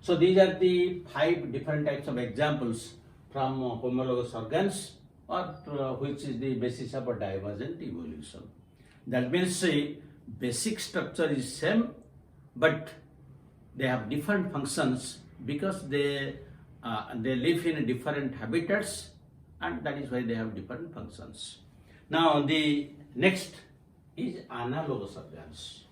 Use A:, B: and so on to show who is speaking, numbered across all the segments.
A: So these are the 5 different types of examples from homologous organs, or which is the basis of a divergent evolution. That means basic structure is same, but they have different functions because they live in different habitats, and that is why they have different functions. Now the next is analogous organs.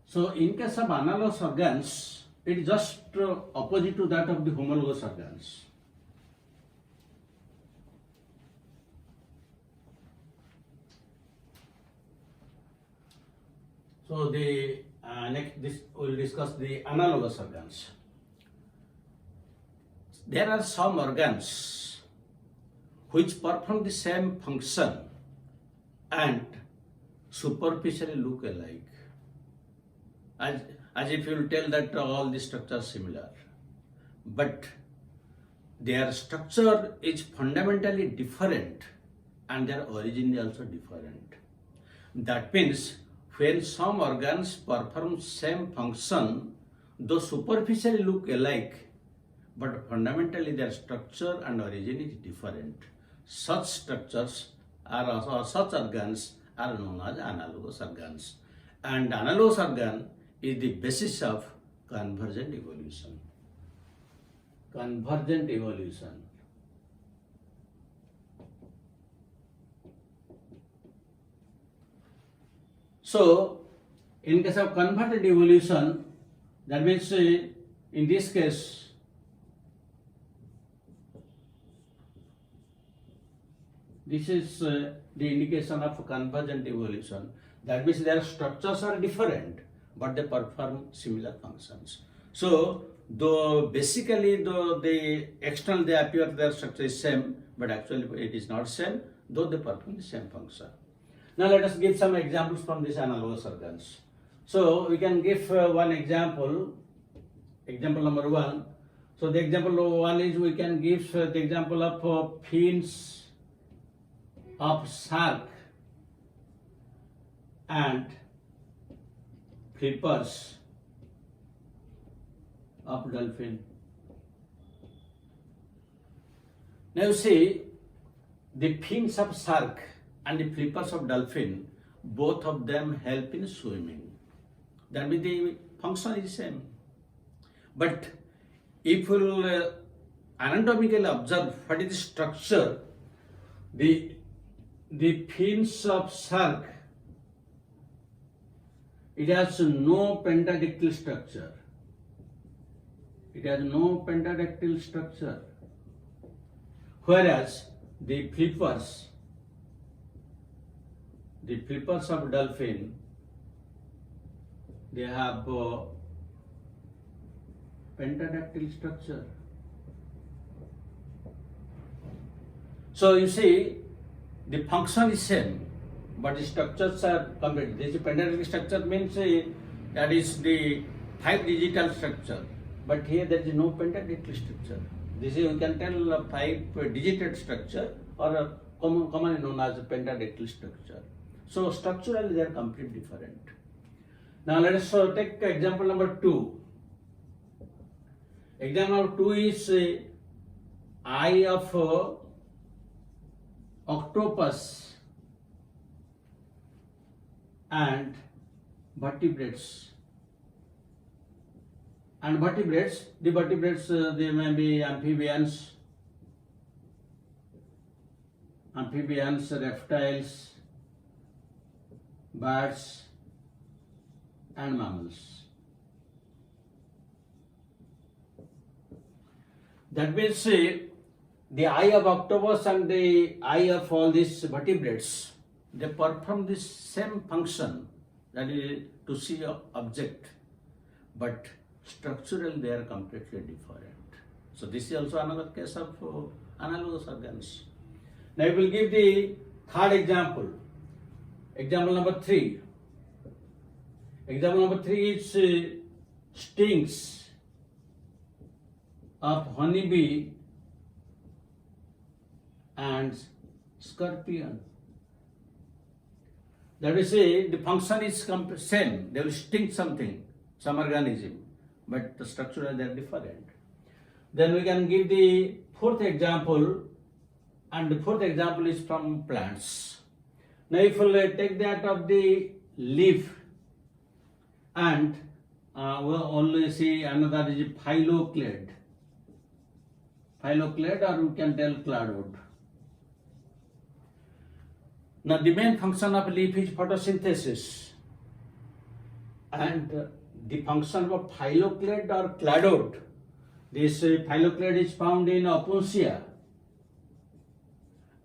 A: So in case of analogous organs, it is just opposite to that of the homologous organs. So the next we will discuss the analogous organs. There are some organs which perform the same function and superficially look alike. As if you will tell that all the structures are similar, but their structure is fundamentally different and their origin is also different. That means when some organs perform same function, though superficially look alike, but fundamentally their structure and origin is different, such structures or such organs are known as analogous organs. And analogous organ is the basis of convergent evolution. Convergent evolution. So, in case of convergent evolution, that means in this case, this is the indication of convergent evolution. That means their structures are different, but they perform similar functions. So, though basically the external they appear their structure is same, but actually it is not same, though they perform the same function. Now let us give some examples from these analogous organs. So we can give one example. Example number 1. So the example 1 is we can give the example of fins of shark and flippers of dolphin. Now you see the fins of shark and the flippers of dolphin, both of them help in swimming. That means the function is same. But if we will anatomically observe what is the structure, the fins of shark, it has no pentadactyl structure. It has no pentadactyl structure. Whereas the flippers of dolphin, they have pentadactyl structure. So you see, the function is same, but the structures are complete. This pentadactyl structure means that is the 5-digital structure, but here there is no pentadactyl structure. This is, you can tell, a 5-digited structure, or commonly known as a pentadactyl structure. So structurally they are completely different. Now let us take example number 2. Example number 2 is eye of octopus and vertebrates. And vertebrates, the vertebrates they may be amphibians, reptiles, birds and mammals. That means the eye of octopus and the eye of all these vertebrates, they perform the same function, that is to see an object, but structurally they are completely different. So this is also another case of analogous organs. Now I will give the third example. Example number 3. Example number 3 is stings of honeybee and scorpion. That is say the function is same. They will stink something, some organism, but the structure they are different. Then we can give the fourth example, and the fourth example is from plants. Now if we take that of the leaf, and we'll only see another is phylloclade. Phylloclade, or we can tell cladode. Now the main function of leaf is photosynthesis, and the function of phylloclade or cladode, this phylloclade is found in Opuntia,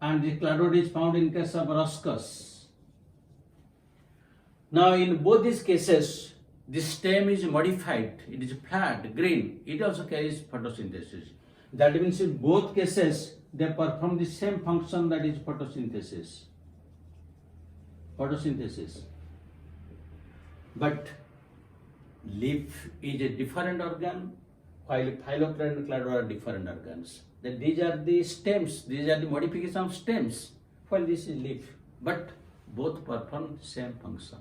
A: and the cladode is found in case of Roscus. Now in both these cases, the stem is modified, it is flat, green, it also carries photosynthesis. That means in both cases, they perform the same function, that is photosynthesis. But leaf is a different organ, while phylloclade and cladode are different organs. That these are the stems, these are the modification of stems, while this is leaf, but both perform the same function.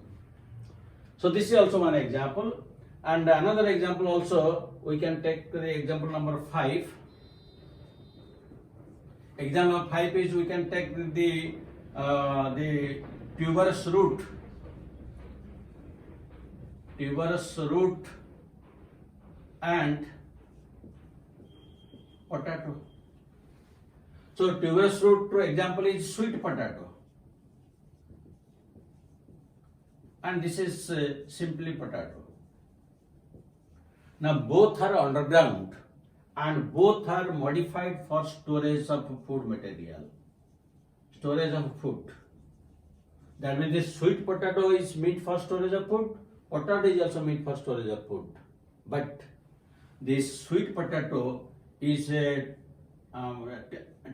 A: So this is also one example, and another example also we can take the example number 5. Example 5 is we can take the tuberous root and potato. So tuberous root example is sweet potato, and this is simply potato. Now both are underground and both are modified for storage of food material, storage of food. That means this sweet potato is meant for storage of food, potato is also meant for storage of food. But this sweet potato is a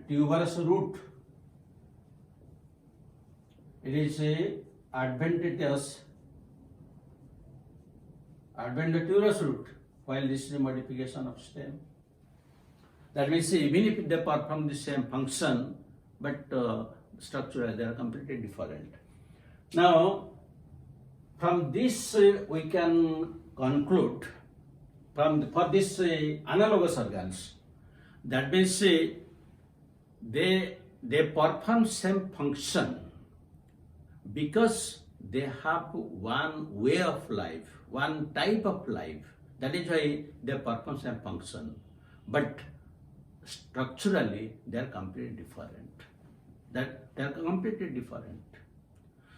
A: tuberous root. It is a adventitious tuberous root, while this is a modification of stem. That means even if they perform the same function, but structurally they are completely different. Now, from this we can conclude for this analogous organs. That means they perform same function because they have one way of life, one type of life. That is why they perform same function, but structurally they are completely different.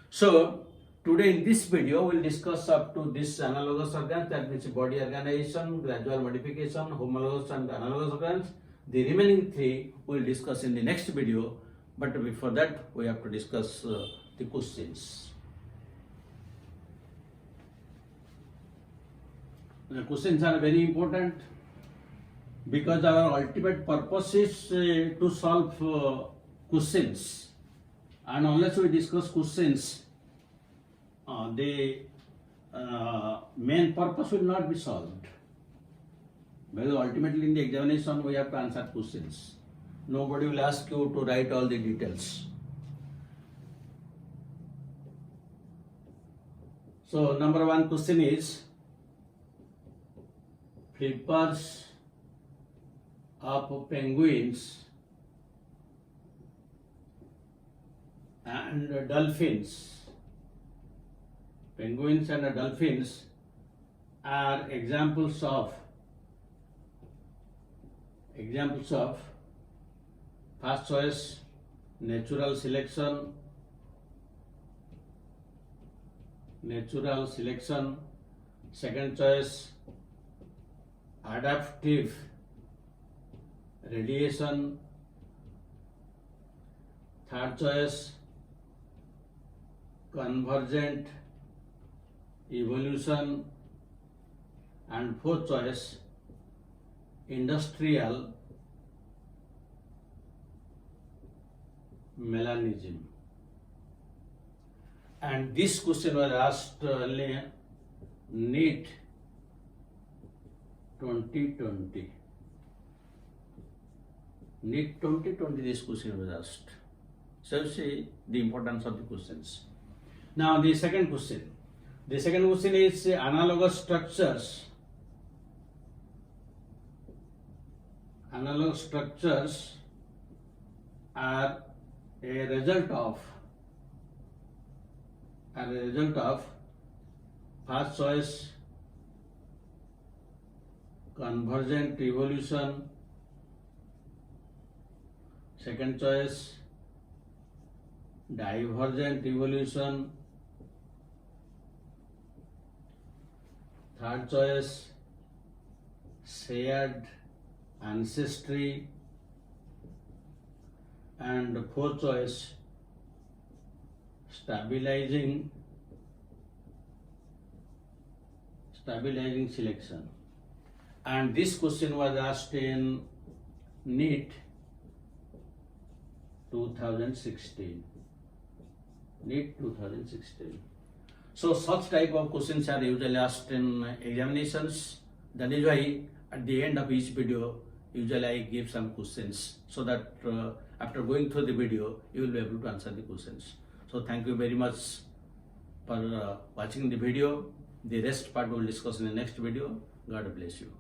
A: So today in this video we will discuss up to this analogous organs, that means body organization, gradual modification, homologous and analogous organs. The remaining 3 we will discuss in the next video, but before that we have to discuss the questions. The questions are very important because our ultimate purpose is to solve questions, and unless we discuss questions, the main purpose will not be solved. Because ultimately in the examination we have to answer questions. Nobody will ask you to write all the details. So number 1 question is, flippers of penguins and dolphins. Penguins and dolphins are examples of first choice natural selection, second choice adaptive radiation, third choice convergent evolution, and fourth choice industrial melanism. And this question was asked only NEET 2020. NEET 2020 this question was asked. So see the importance of the questions. Now the second question. The second question is analogous structures. Analogous structures are a result of first choice convergent evolution, second choice divergent evolution, third choice shared ancestry, and fourth choice stabilizing selection. And this question was asked in NEET 2016. NEET 2016. So such type of questions are usually asked in examinations. That is why at the end of each video, usually I give some questions so that after going through the video, you will be able to answer the questions. So thank you very much for watching the video. The rest part we will discuss in the next video. God bless you.